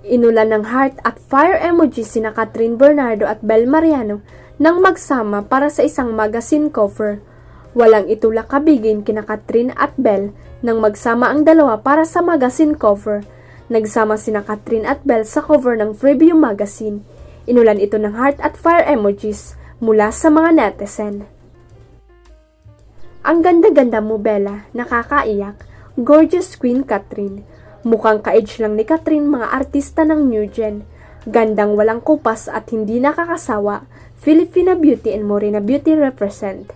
Inulan ng heart at fire emoji sina Catherine Bernardo at Bel Mariano nang magsama para sa isang magazine cover. Walang itulak kabigin kina Catherine at Bel nang magsama ang dalawa para sa magazine cover. Nagsama sina Catherine at Bel sa cover ng Freeview magazine. Inulan ito ng heart at fire emojis mula sa mga netizen. Ang ganda-ganda mo, Bella, nakakaiyak. Gorgeous Queen Catherine. Mukhang ka-age lang ni Catherine mga artista ng new gen. Gandang walang kupas at hindi nakakasawa. Filipina Beauty and Morena Beauty represent.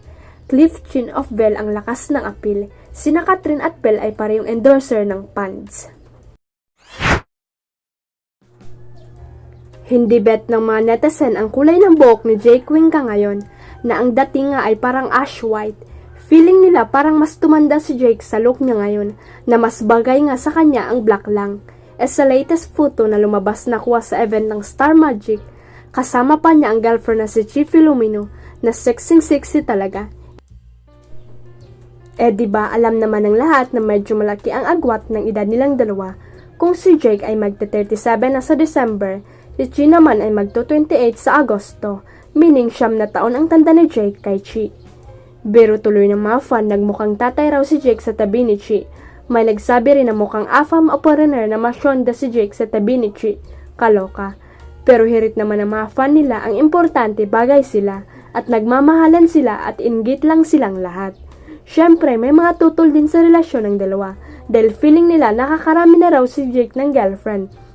Cliff Chin of Bell ang lakas ng appeal. Sina Catherine at Bell ay parehong endorser ng Pands. Hindi bet ng mga netizen ang kulay ng buhok ni Jake Cuenca ngayon na ang dating nga ay parang ash white. Feeling nila parang mas tumanda si Jake sa look niya ngayon na mas bagay nga sa kanya ang black lang. Sa latest photo na lumabas na kuha sa event ng Star Magic, kasama pa niya ang girlfriend na si Chi Filomeno na sexy talaga. Diba alam naman ng lahat na medyo malaki ang agwat ng edad nilang dalawa. Kung si Jake ay magte-37 na sa December, si Chi naman ay magto-28 sa Agosto, meaning 9 na taon ang tanda ni Jake kay Chi. Pero tuloy ng mga fan, nagmukhang tatay raw si Jake sa tabi ni Chi. May nagsabi rin na mukhang afam o foreigner na masyonda si Jake sa tabi ni Chi. Kaloka. Pero hirit naman ng mga fan nila, ang importante bagay sila at nagmamahalan sila at inggit lang silang lahat. Syempre, may mga tutol din sa relasyon ng dalawa dahil feeling nila nakakarami na raw si Jake ng girlfriend.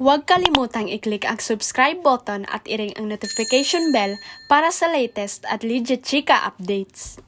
Huwag kalimutang i-click ang subscribe button at i-ring ang notification bell para sa latest at legit chika updates.